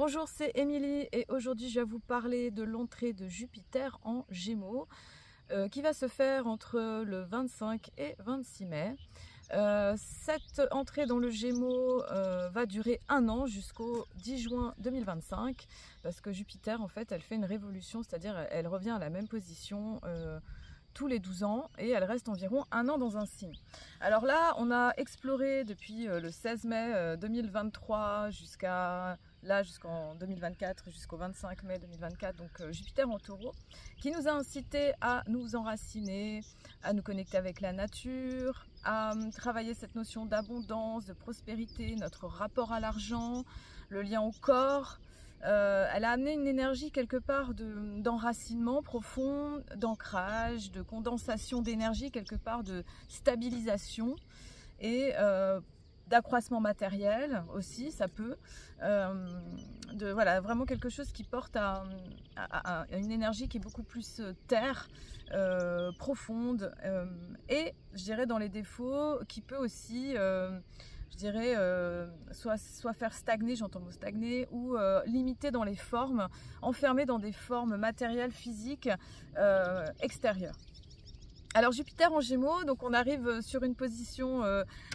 Bonjour, c'est Émilie et aujourd'hui je vais vous parler de l'entrée de Jupiter en Gémeaux qui va se faire entre le 25 et 26 mai. Cette entrée dans le Gémeaux va durer un an jusqu'au 10 juin 2025 parce que Jupiter en fait elle fait une révolution, c'est-à-dire elle revient à la même position tous les 12 ans et elle reste environ un an dans un signe. Alors là on a exploré depuis le 16 mai 2023 jusqu'en 2024, jusqu'au 25 mai 2024, donc Jupiter en Taureau, qui nous a incité à nous enraciner, à nous connecter avec la nature, à travailler cette notion d'abondance, de prospérité, notre rapport à l'argent, le lien au corps. Elle a amené une énergie quelque part d'enracinement profond, d'ancrage, de condensation d'énergie, quelque part de stabilisation et d'accroissement matériel aussi, ça peut, voilà, vraiment quelque chose qui porte à une énergie qui est beaucoup plus terre, profonde, et je dirais dans les défauts qui peut aussi je dirais soit faire stagner, j'entends le mot stagner, ou limiter dans les formes, enfermer dans des formes matérielles, physiques, extérieures. Alors Jupiter en Gémeaux, donc on arrive sur une position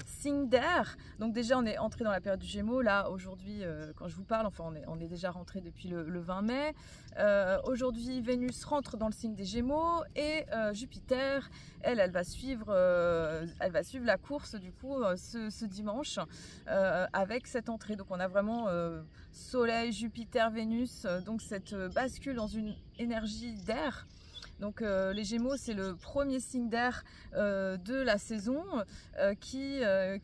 signe d'air. Donc déjà on est entré dans la période du Gémeaux. Là aujourd'hui quand je vous parle, enfin on est déjà rentré depuis le 20 mai. Aujourd'hui Vénus rentre dans le signe des Gémeaux et Jupiter, elle va suivre la course du coup ce dimanche avec cette entrée. Donc on a vraiment Soleil, Jupiter, Vénus, donc cette bascule dans une énergie d'air. Donc les Gémeaux, c'est le premier signe d'air de la saison qui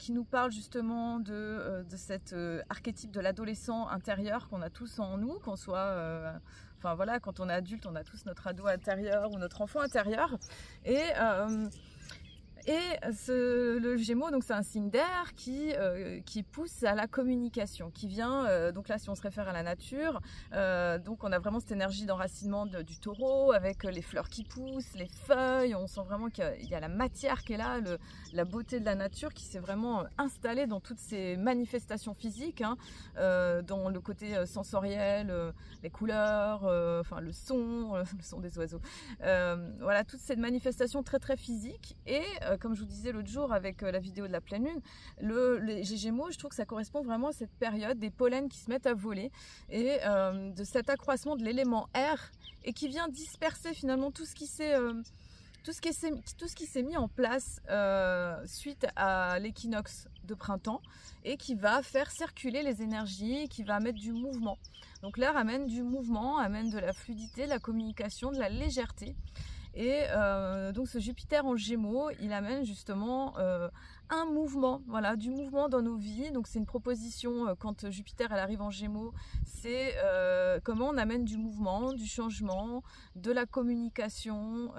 nous parle justement de cet archétype de l'adolescent intérieur qu'on a tous en nous, qu'on soit... Enfin voilà, quand on est adulte, on a tous notre ado intérieur ou notre enfant intérieur. Le Gémeaux, donc c'est un signe d'air qui pousse à la communication, qui vient, donc là si on se réfère à la nature, donc on a vraiment cette énergie d'enracinement du taureau avec les fleurs qui poussent, les feuilles, on sent vraiment qu'il y a la matière qui est là, la beauté de la nature qui s'est vraiment installée dans toutes ces manifestations physiques, hein, dans le côté sensoriel, les couleurs, enfin le son des oiseaux, voilà, toute cette manifestation très très physique. Et comme je vous disais l'autre jour avec la vidéo de la pleine lune, les Gémeaux, je trouve que ça correspond vraiment à cette période des pollens qui se mettent à voler et de cet accroissement de l'élément air et qui vient disperser finalement tout ce qui s'est mis en place suite à l'équinoxe de printemps et qui va faire circuler les énergies, qui va mettre du mouvement. Donc l'air amène du mouvement, amène de la fluidité, de la communication, de la légèreté. Et donc ce Jupiter en Gémeaux, il amène justement un mouvement, voilà, du mouvement dans nos vies. Donc c'est une proposition quand Jupiter elle arrive en Gémeaux, c'est comment on amène du mouvement, du changement, de la communication,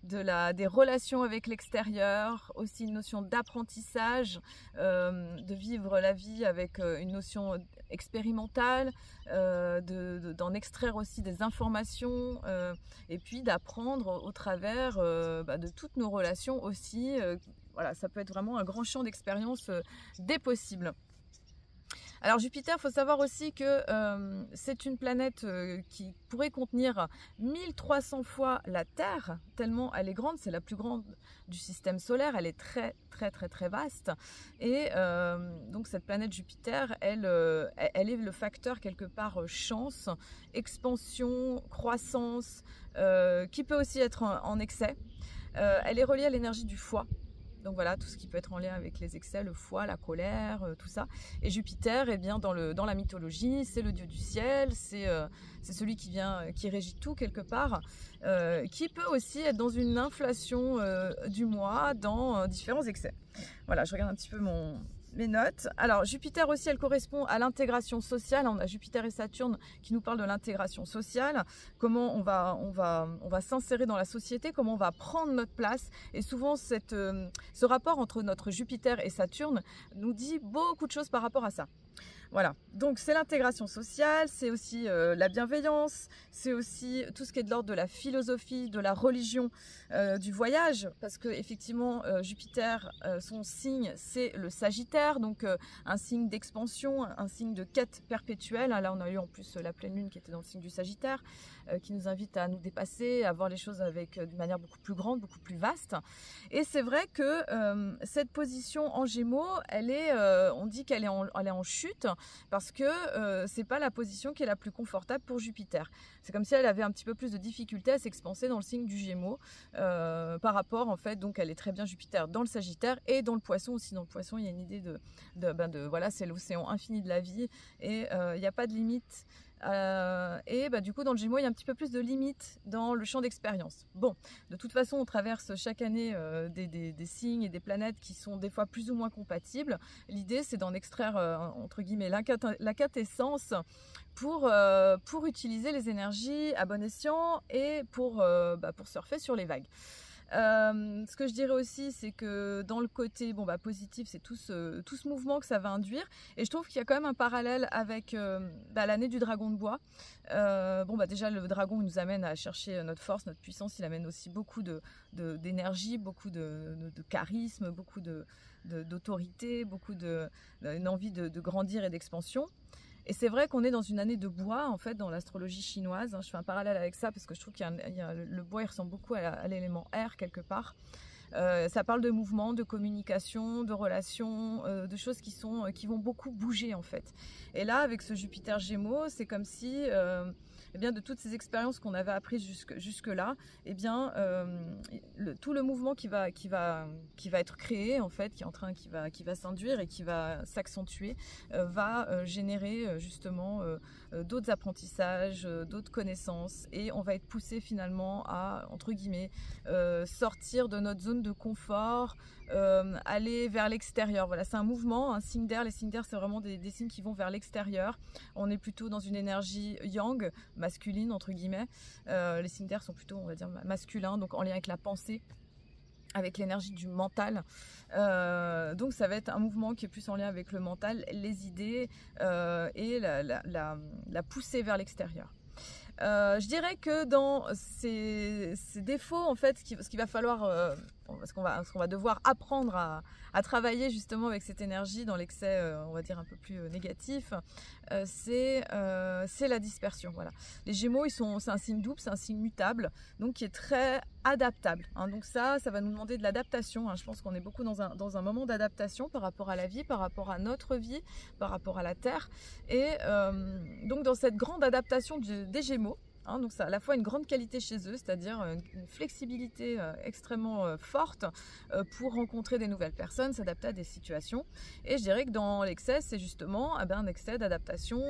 des relations avec l'extérieur, aussi une notion d'apprentissage, de vivre la vie avec une notion expérimentale, d'en extraire aussi des informations et puis d'apprendre au travers de toutes nos relations aussi. Voilà, ça peut être vraiment un grand champ d'expérience des possibles. Alors Jupiter, il faut savoir aussi que c'est une planète qui pourrait contenir 1300 fois la Terre, tellement elle est grande, c'est la plus grande du système solaire, elle est très très très très vaste. Et donc cette planète Jupiter, elle est le facteur quelque part chance, expansion, croissance, qui peut aussi être en excès. Elle est reliée à l'énergie du foie. Donc voilà, tout ce qui peut être en lien avec les excès, le foie, la colère, tout ça. Et Jupiter, eh bien, dans la mythologie, c'est le dieu du ciel, c'est celui qui régit tout quelque part, qui peut aussi être dans une inflation du moi, dans différents excès. Voilà, je regarde un petit peu mes notes. Alors Jupiter aussi, elle correspond à l'intégration sociale. On a Jupiter et Saturne qui nous parlent de l'intégration sociale, comment on va s'insérer dans la société, comment on va prendre notre place. Et souvent ce rapport entre notre Jupiter et Saturne nous dit beaucoup de choses par rapport à ça. Voilà, donc c'est l'intégration sociale, c'est aussi la bienveillance, c'est aussi tout ce qui est de l'ordre de la philosophie, de la religion, du voyage, parce que effectivement Jupiter, son signe c'est le Sagittaire, donc un signe d'expansion, un signe de quête perpétuelle. Là on a eu en plus la pleine lune qui était dans le signe du Sagittaire, qui nous invite à nous dépasser, à voir les choses avec d'une manière beaucoup plus grande, beaucoup plus vaste. Et c'est vrai que cette position en Gémeaux, elle est, on dit qu'elle est en chute, parce que c'est pas la position qui est la plus confortable pour Jupiter. C'est comme si elle avait un petit peu plus de difficulté à s'expanser dans le signe du Gémeaux par rapport, en fait, donc elle est très bien Jupiter dans le Sagittaire et dans le Poisson aussi. Dans le Poisson, il y a une idée voilà, c'est l'océan infini de la vie et il n'y a pas de limite. Et du coup dans le Gémeaux il y a un petit peu plus de limites dans le champ d'expérience. Bon, de toute façon on traverse chaque année des signes et des planètes qui sont des fois plus ou moins compatibles. L'idée c'est d'en extraire entre guillemets la quintessence pour utiliser les énergies à bon escient et pour surfer sur les vagues. Ce que je dirais aussi, c'est que dans le côté positif, c'est tout ce mouvement que ça va induire. Et je trouve qu'il y a quand même un parallèle avec l'année du dragon de bois. Déjà, le dragon, il nous amène à chercher notre force, notre puissance. Il amène aussi beaucoup d'énergie, beaucoup de charisme, beaucoup d'autorité, beaucoup une envie de grandir et d'expansion. Et c'est vrai qu'on est dans une année de bois, en fait, dans l'astrologie chinoise. Je fais un parallèle avec ça parce que je trouve le bois, il ressemble beaucoup à l'élément air, quelque part. Ça parle de mouvement, de communication, de relations, de choses qui vont beaucoup bouger, en fait. Et là, avec ce Jupiter Gémeaux, c'est comme si... de toutes ces expériences qu'on avait apprises jusque-là, tout le mouvement qui va être créé, en fait, qui va s'induire et qui va s'accentuer, va générer justement d'autres apprentissages, d'autres connaissances, et on va être poussé finalement à, entre guillemets, sortir de notre zone de confort, aller vers l'extérieur. Voilà, c'est un mouvement, un signe d'air. Les signes d'air, c'est vraiment des signes qui vont vers l'extérieur. On est plutôt dans une énergie yang, masculine entre guillemets. Les signes d'air sont plutôt, on va dire, masculins, donc en lien avec la pensée, avec l'énergie du mental. Donc ça va être un mouvement qui est plus en lien avec le mental, les idées et la poussée vers l'extérieur. Je dirais que dans ces défauts, en fait, ce qu'il va falloir, ce qu'on va devoir apprendre à travailler justement avec cette énergie dans l'excès, on va dire un peu plus négatif, c'est la dispersion. Voilà. Les Gémeaux, c'est un signe double, c'est un signe mutable, donc qui est très adaptable. Hein. Donc ça va nous demander de l'adaptation. Hein. Je pense qu'on est beaucoup dans un moment d'adaptation par rapport à la vie, par rapport à notre vie, par rapport à la Terre. Et donc dans cette grande adaptation des Gémeaux, hein, donc ça a à la fois une grande qualité chez eux, c'est-à-dire une flexibilité extrêmement forte pour rencontrer des nouvelles personnes, s'adapter à des situations. Et je dirais que dans l'excès, c'est justement un excès d'adaptation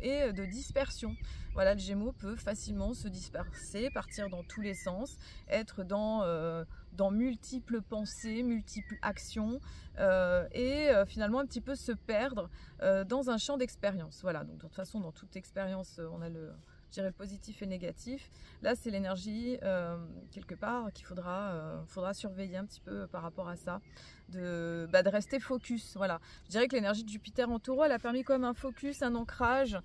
et de dispersion. Voilà, le Gémeaux peut facilement se disperser, partir dans tous les sens, être dans multiples pensées, multiples actions et finalement un petit peu se perdre dans un champ d'expérience. Voilà, donc de toute façon, dans toute expérience, on a le positif et négatif. Là, c'est l'énergie quelque part qu'il faudra surveiller un petit peu par rapport à ça, de rester focus. Voilà, je dirais que l'énergie de Jupiter en Taureau, elle a permis quand même un focus, un ancrage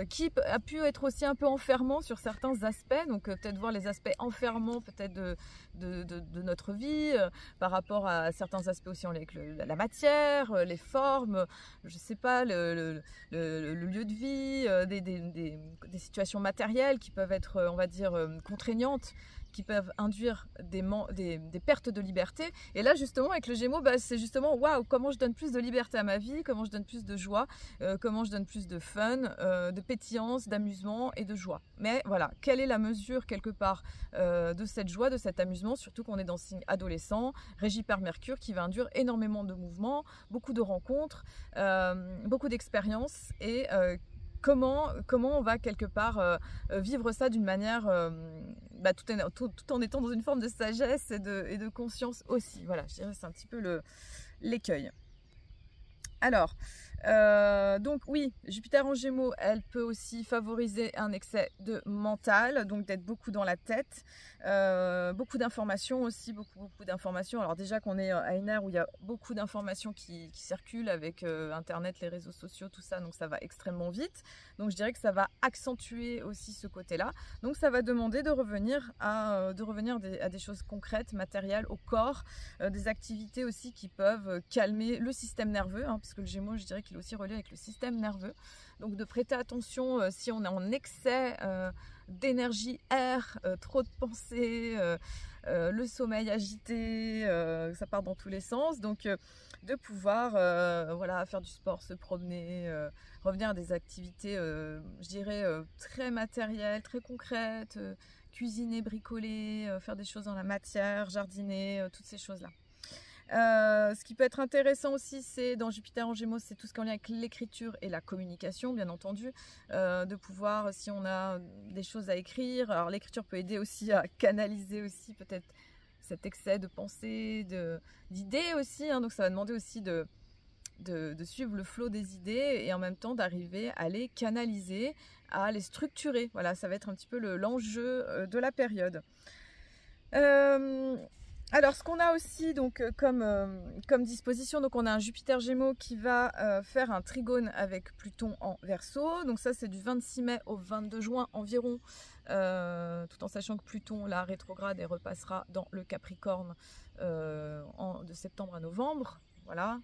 qui a pu être aussi un peu enfermant sur certains aspects. Donc peut-être voir les aspects enfermants peut-être de notre vie par rapport à certains aspects aussi avec la matière, les formes, je sais pas, le lieu de vie, des situations matérielles qui peuvent être, on va dire, contraignantes, qui peuvent induire des pertes de liberté. Et là justement avec le Gémeaux, c'est justement waouh, comment je donne plus de liberté à ma vie, comment je donne plus de joie, comment je donne plus de fun, de pétillance, d'amusement et de joie. Mais voilà, quelle est la mesure quelque part de cette joie, de cet amusement, surtout qu'on est dans le signe adolescent, régi par Mercure, qui va induire énormément de mouvements, beaucoup de rencontres, beaucoup d'expériences, et comment on va quelque part vivre ça d'une manière tout en étant dans une forme de sagesse et de conscience aussi. Voilà, je dirais que c'est un petit peu l'écueil. Alors, Donc oui, Jupiter en Gémeaux, elle peut aussi favoriser un excès de mental, donc d'être beaucoup dans la tête, beaucoup d'informations aussi, beaucoup d'informations. Alors déjà qu'on est à une ère où il y a beaucoup d'informations qui circulent avec Internet, les réseaux sociaux, tout ça, donc ça va extrêmement vite. Donc je dirais que ça va accentuer aussi ce côté-là. Donc ça va demander de revenir à des choses concrètes, matérielles, au corps, des activités aussi qui peuvent calmer le système nerveux, hein, parce que le Gémeaux, je dirais qu'il est aussi relié avec le système nerveux. Donc de prêter attention si on est en excès d'énergie air, trop de pensées, le sommeil agité, ça part dans tous les sens. Donc de pouvoir voilà, faire du sport, se promener, revenir à des activités, je dirais, très matérielles, très concrètes, cuisiner, bricoler, faire des choses dans la matière, jardiner, toutes ces choses-là. Ce qui peut être intéressant aussi, c'est dans Jupiter en Gémeaux, c'est tout ce qui est en lien avec l'écriture et la communication, bien entendu, de pouvoir, si on a des choses à écrire, alors l'écriture peut aider aussi à canaliser aussi peut-être cet excès de pensée, d'idées aussi, hein, donc ça va demander aussi de suivre le flot des idées et en même temps d'arriver à les canaliser, à les structurer. Voilà, ça va être un petit peu l'enjeu de la période. Alors ce qu'on a aussi donc comme disposition, donc on a un Jupiter Gémeaux qui va faire un trigone avec Pluton en Verseau. Donc ça c'est du 26 mai au 22 juin environ, tout en sachant que Pluton là rétrograde et repassera dans le Capricorne de septembre à novembre. Voilà.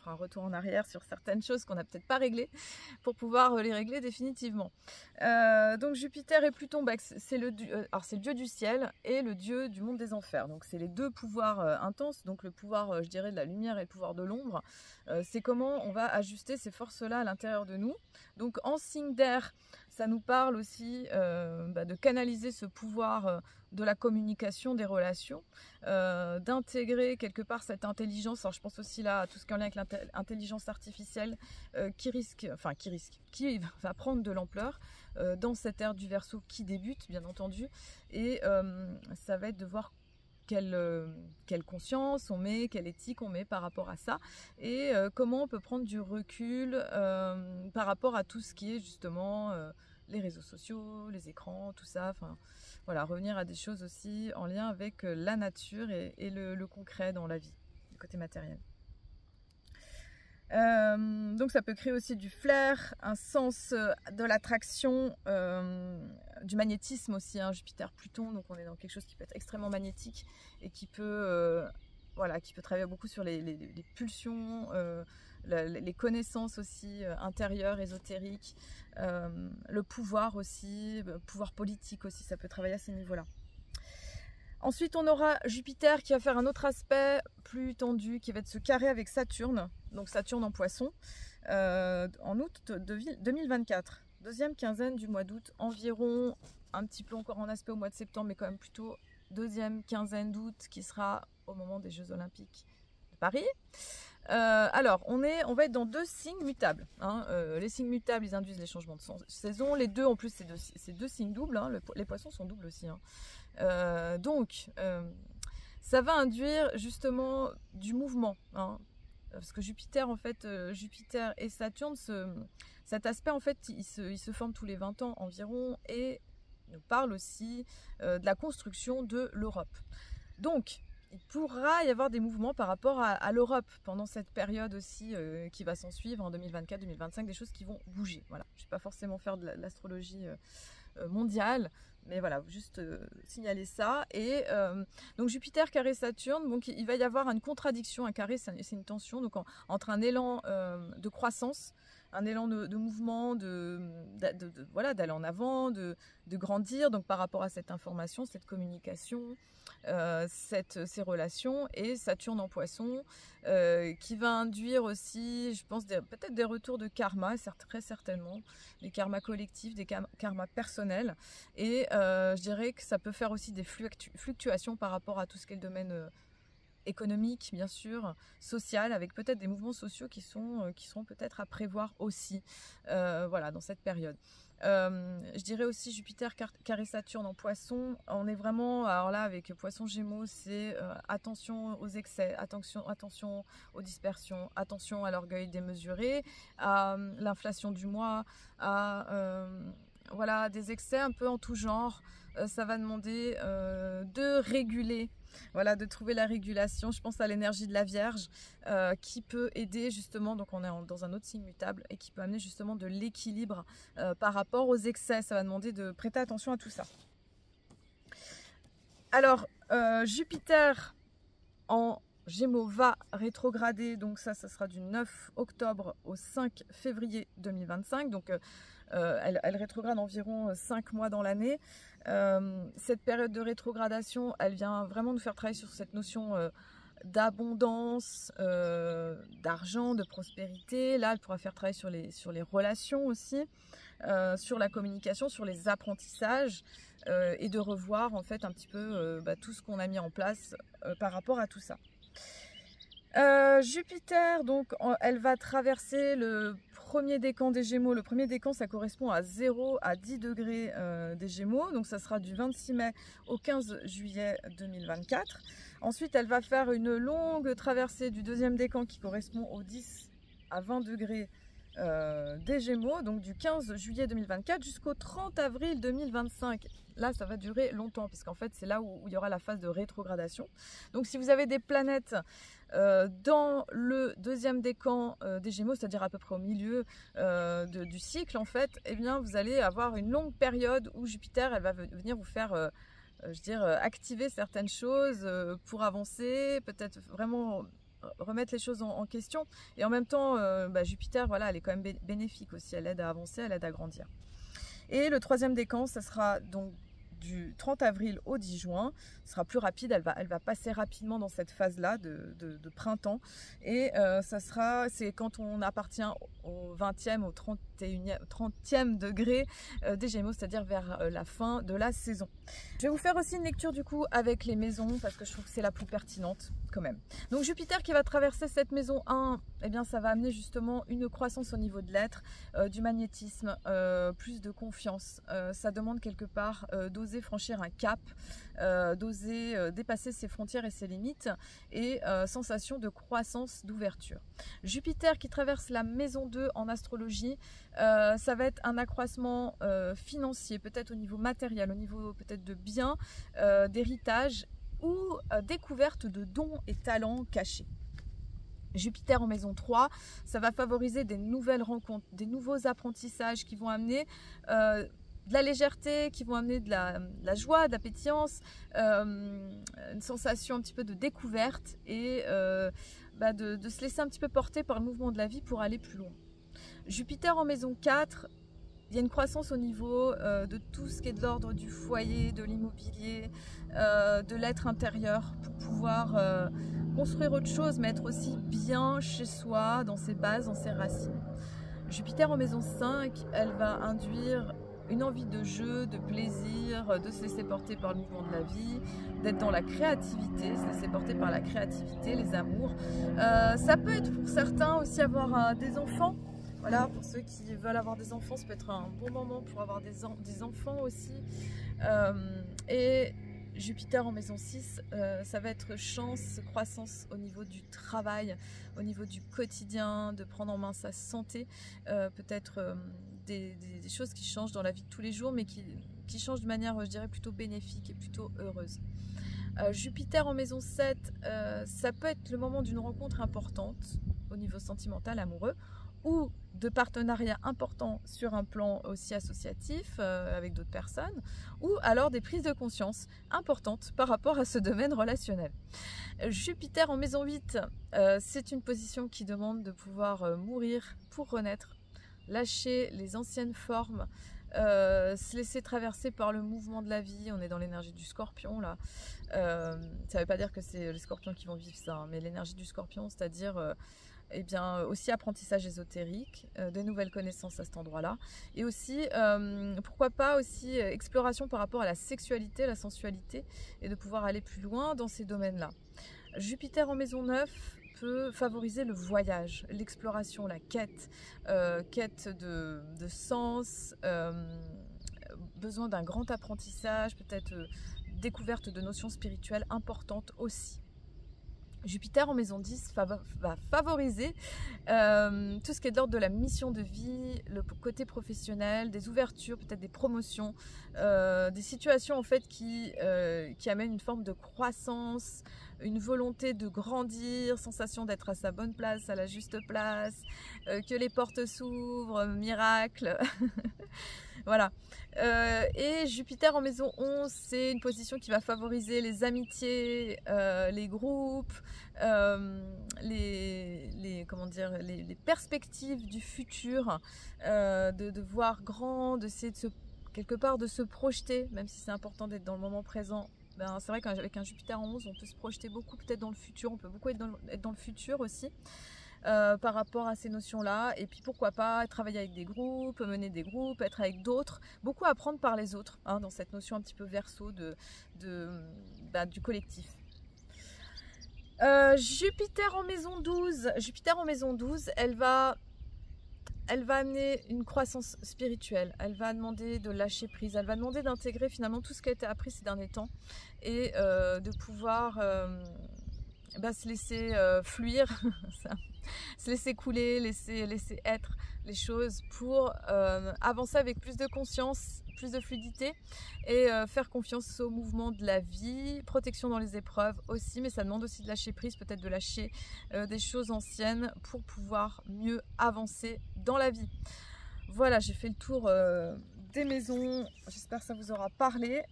Un retour en arrière sur certaines choses qu'on n'a peut-être pas réglées pour pouvoir les régler définitivement. Donc Jupiter et Pluton, bah, c'est le dieu du ciel et le dieu du monde des enfers. Donc c'est les deux pouvoirs intenses, donc le pouvoir je dirais de la lumière et le pouvoir de l'ombre. C'est comment on va ajuster ces forces-là à l'intérieur de nous. Donc en signe d'air, ça nous parle aussi de canaliser ce pouvoir de la communication, des relations, d'intégrer quelque part cette intelligence. Alors je pense aussi là à tout ce qui est en lien avec l'intelligence artificielle qui va prendre de l'ampleur dans cette ère du Verseau qui débute bien entendu, et ça va être de voir quelle conscience on met, quelle éthique on met par rapport à ça, et comment on peut prendre du recul par rapport à tout ce qui est justement les réseaux sociaux, les écrans, tout ça, enfin voilà, revenir à des choses aussi en lien avec la nature et le concret dans la vie, le côté matériel. Donc ça peut créer aussi du flair, un sens de l'attraction, du magnétisme aussi, hein, Jupiter-Pluton, donc on est dans quelque chose qui peut être extrêmement magnétique et qui peut, qui peut travailler beaucoup sur les pulsions, les connaissances aussi intérieures, ésotériques, le pouvoir aussi, le pouvoir politique aussi, ça peut travailler à ces niveaux-là. Ensuite, on aura Jupiter qui va faire un autre aspect plus tendu, qui va être se carrer avec Saturne, donc Saturne en Poisson, en août 2024. Deuxième quinzaine du mois d'août, environ, un petit peu encore en aspect au mois de septembre, mais quand même plutôt deuxième quinzaine d'août, qui sera au moment des Jeux Olympiques de Paris. Alors, on va être dans deux signes mutables, hein. Les signes mutables, ils induisent les changements de saison. Les deux, en plus, c'est deux signes doubles, hein. Les poissons sont doubles aussi, hein. Donc, ça va induire justement du mouvement, hein, parce que Jupiter, en fait, Jupiter et Saturne, cet aspect, en fait, il se forme tous les 20 ans environ, et nous parle aussi de la construction de l'Europe. Donc, il pourra y avoir des mouvements par rapport à l'Europe pendant cette période aussi qui va s'en suivre en 2024-2025, des choses qui vont bouger. Voilà, je ne vais pas forcément faire de l'astrologie mondiale, mais voilà, juste signaler ça. Et donc Jupiter carré Saturne, donc il va y avoir une contradiction. Un carré, c'est une tension donc entre un élan de croissance, un élan de mouvement, voilà, d'aller en avant, de grandir, donc par rapport à cette information, cette communication, ces relations, et Saturne en Poisson qui va induire aussi, je pense, peut-être des retours de karma, très certainement, des karmas collectifs, des karmas personnels, et je dirais que ça peut faire aussi des fluctuations par rapport à tout ce qui est le domaine économique, bien sûr, social, avec peut-être des mouvements sociaux qui seront peut-être à prévoir aussi, voilà, dans cette période. Je dirais aussi Jupiter carré Saturne en Poisson. On est vraiment, alors là avec Poisson Gémeaux, c'est attention aux excès, attention aux dispersions, attention à l'orgueil démesuré, à l'inflation du mois, à voilà, des excès un peu en tout genre. Ça va demander de réguler, voilà, de trouver la régulation. Je pense à l'énergie de la Vierge qui peut aider justement, donc on est dans un autre signe mutable et qui peut amener justement de l'équilibre par rapport aux excès. Ça va demander de prêter attention à tout ça. Alors, Jupiter en Gémeaux va rétrograder, donc ça sera du 9 octobre au 5 février 2025, donc elle rétrograde environ 5 mois dans l'année. Cette période de rétrogradation, elle vient vraiment nous faire travailler sur cette notion d'abondance, d'argent, de prospérité. Là, elle pourra faire travailler sur les relations aussi, sur la communication, sur les apprentissages, et de revoir en fait un petit peu tout ce qu'on a mis en place par rapport à tout ça. Jupiter, donc, elle va traverser le premier décan des Gémeaux. Le premier décan, ça correspond à 0 à 10 degrés des Gémeaux. Donc, ça sera du 26 mai au 15 juillet 2024. Ensuite, elle va faire une longue traversée du deuxième décan qui correspond aux 10 à 20 degrés des Gémeaux, donc du 15 juillet 2024 jusqu'au 30 avril 2025. Là, ça va durer longtemps, puisqu'en fait, c'est là où il y aura la phase de rétrogradation. Donc, si vous avez des planètes dans le deuxième décan des Gémeaux, c'est-à-dire à peu près au milieu du cycle, en fait, eh bien, vous allez avoir une longue période où Jupiter, elle va venir vous faire, je dire, activer certaines choses pour avancer, peut-être vraiment remettre les choses en question. Et en même temps, Jupiter, voilà, elle est quand même bénéfique aussi. Elle aide à avancer, elle aide à grandir. Et le troisième décan, ça sera donc du 30 avril au 10 juin. Ce sera plus rapide, elle va passer rapidement dans cette phase-là de printemps. Et c'est quand on appartient au 20e, au 30e degré des Gémeaux, c'est-à-dire vers la fin de la saison. Je vais vous faire aussi une lecture du coup avec les maisons, parce que je trouve que c'est la plus pertinente quand même. Donc Jupiter qui va traverser cette maison 1, eh bien ça va amener justement une croissance au niveau de l'être, du magnétisme, plus de confiance. Ça demande quelque part d'oser franchir un cap, d'oser dépasser ses frontières et ses limites, et sensation de croissance, d'ouverture. Jupiter qui traverse la maison 2 en astrologie, ça va être un accroissement financier, peut-être au niveau matériel, au niveau peut-être de biens, d'héritage, ou découverte de dons et talents cachés. Jupiter en maison 3, ça va favoriser des nouvelles rencontres, des nouveaux apprentissages qui vont amener de la légèreté, qui vont amener de la joie, de la pétillance, une sensation un petit peu de découverte et de se laisser un petit peu porter par le mouvement de la vie pour aller plus loin. Jupiter en maison 4, il y a une croissance au niveau de tout ce qui est de l'ordre du foyer, de l'immobilier, de l'être intérieur, pour pouvoir construire autre chose, mais être aussi bien chez soi, dans ses bases, dans ses racines. Jupiter en maison 5, elle va induire une envie de jeu, de plaisir, de se laisser porter par le mouvement de la vie, d'être dans la créativité, se laisser porter par la créativité, les amours. Ça peut être pour certains aussi avoir des enfants. Voilà, pour ceux qui veulent avoir des enfants, ça peut être un bon moment pour avoir des enfants aussi. Et Jupiter en maison 6, ça va être chance, croissance au niveau du travail, au niveau du quotidien, de prendre en main sa santé, peut-être des choses qui changent dans la vie de tous les jours, mais qui changent de manière, je dirais, plutôt bénéfique et plutôt heureuse. Jupiter en maison 7, ça peut être le moment d'une rencontre importante au niveau sentimental, amoureux, ou de partenariats importants sur un plan aussi associatif avec d'autres personnes, ou alors des prises de conscience importantes par rapport à ce domaine relationnel. Jupiter en maison 8, c'est une position qui demande de pouvoir mourir pour renaître, lâcher les anciennes formes, se laisser traverser par le mouvement de la vie. On est dans l'énergie du Scorpion là. Ça ne veut pas dire que c'est les Scorpions qui vont vivre ça, hein, mais l'énergie du Scorpion, c'est-à-dire eh bien, aussi apprentissage ésotérique, de nouvelles connaissances à cet endroit-là, et aussi, pourquoi pas aussi exploration par rapport à la sexualité, la sensualité, et de pouvoir aller plus loin dans ces domaines-là. Jupiter en maison 9 peut favoriser le voyage, l'exploration, la quête, quête de sens, besoin d'un grand apprentissage, peut-être découverte de notions spirituelles importantes aussi. Jupiter en maison 10 va favoriser tout ce qui est de l'ordre de la mission de vie, le côté professionnel, des ouvertures, peut-être des promotions, des situations en fait qui amènent une forme de croissance, une volonté de grandir, sensation d'être à sa bonne place, à la juste place, que les portes s'ouvrent, miracle. Voilà. Et Jupiter en maison 11, c'est une position qui va favoriser les amitiés, les groupes, les perspectives du futur, de voir grand, d'essayer quelque part de se projeter, même si c'est important d'être dans le moment présent. Ben, c'est vrai qu'avec un Jupiter en 11, on peut se projeter beaucoup peut-être dans le futur, on peut beaucoup être dans le futur aussi. Par rapport à ces notions-là, et puis pourquoi pas travailler avec des groupes, mener des groupes, être avec d'autres, beaucoup apprendre par les autres, hein, dans cette notion un petit peu verso du collectif. Jupiter en maison 12, elle va amener une croissance spirituelle, elle va demander de lâcher prise, elle va demander d'intégrer finalement tout ce qui a été appris ces derniers temps et de pouvoir se laisser fluir, se laisser couler, laisser être les choses pour avancer avec plus de conscience, plus de fluidité et faire confiance au mouvement de la vie, protection dans les épreuves aussi, mais ça demande aussi de lâcher prise, peut-être de lâcher des choses anciennes pour pouvoir mieux avancer dans la vie. Voilà, j'ai fait le tour des maisons, j'espère que ça vous aura parlé.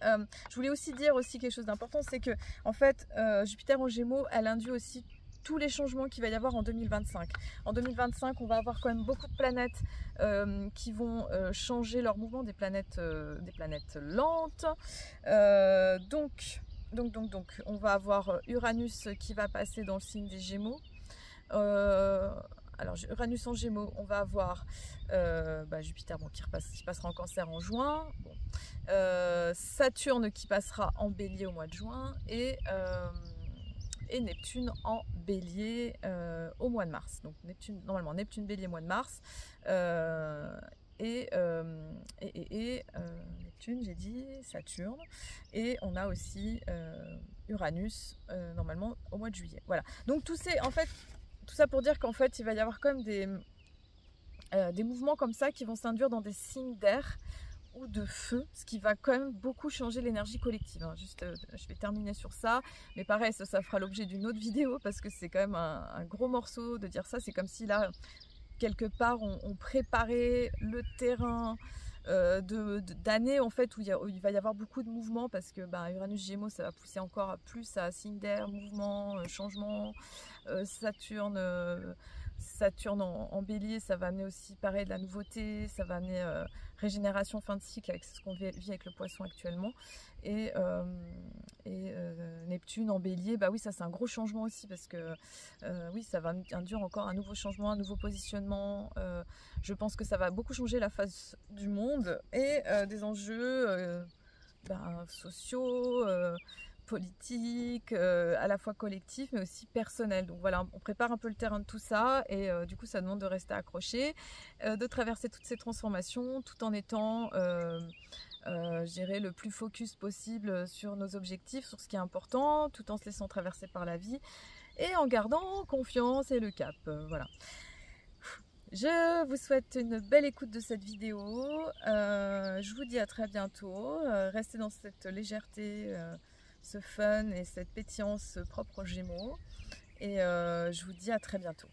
Je voulais aussi dire quelque chose d'important, c'est que en fait Jupiter en Gémeaux, elle induit aussi tous les changements qu'il va y avoir en 2025. En 2025, on va avoir quand même beaucoup de planètes qui vont changer leur mouvement, des planètes lentes. Donc, on va avoir Uranus qui va passer dans le signe des Gémeaux. Alors Uranus en Gémeaux, on va avoir Jupiter qui passera en Cancer en juin, Saturne qui passera en Bélier au mois de juin et Neptune en Bélier au mois de mars. Donc normalement Neptune Bélier mois de mars Neptune, j'ai dit, Saturne, et on a aussi Uranus normalement au mois de juillet. Voilà. Donc tout ça pour dire qu'en fait il va y avoir quand même des mouvements comme ça qui vont s'induire dans des signes d'air ou de feu, ce qui va quand même beaucoup changer l'énergie collective. Juste, je vais terminer sur ça, mais pareil, ça fera l'objet d'une autre vidéo parce que c'est quand même un gros morceau de dire ça. C'est comme si là, quelque part, on préparait le terrain d'années en fait où il va y avoir beaucoup de mouvements parce que Uranus Gémeaux, ça va pousser encore plus à signe d'air, mouvement, changement. Saturne en Bélier, ça va amener aussi pareil de la nouveauté, ça va amener régénération, fin de cycle, avec ce qu'on vit avec le Poisson actuellement. Et Neptune en Bélier, oui, ça c'est un gros changement aussi parce que oui, ça va induire encore un nouveau changement, un nouveau positionnement. Je pense que ça va beaucoup changer la face du monde et des enjeux sociaux, politique, à la fois collectif mais aussi personnel. Donc voilà, on prépare un peu le terrain de tout ça et du coup ça demande de rester accroché, de traverser toutes ces transformations tout en étant je dirais le plus focus possible sur nos objectifs, sur ce qui est important, tout en se laissant traverser par la vie et en gardant confiance et le cap. Voilà. Je vous souhaite une belle écoute de cette vidéo, je vous dis à très bientôt, restez dans cette légèreté, ce fun et cette pétillance propre aux Gémeaux et je vous dis à très bientôt.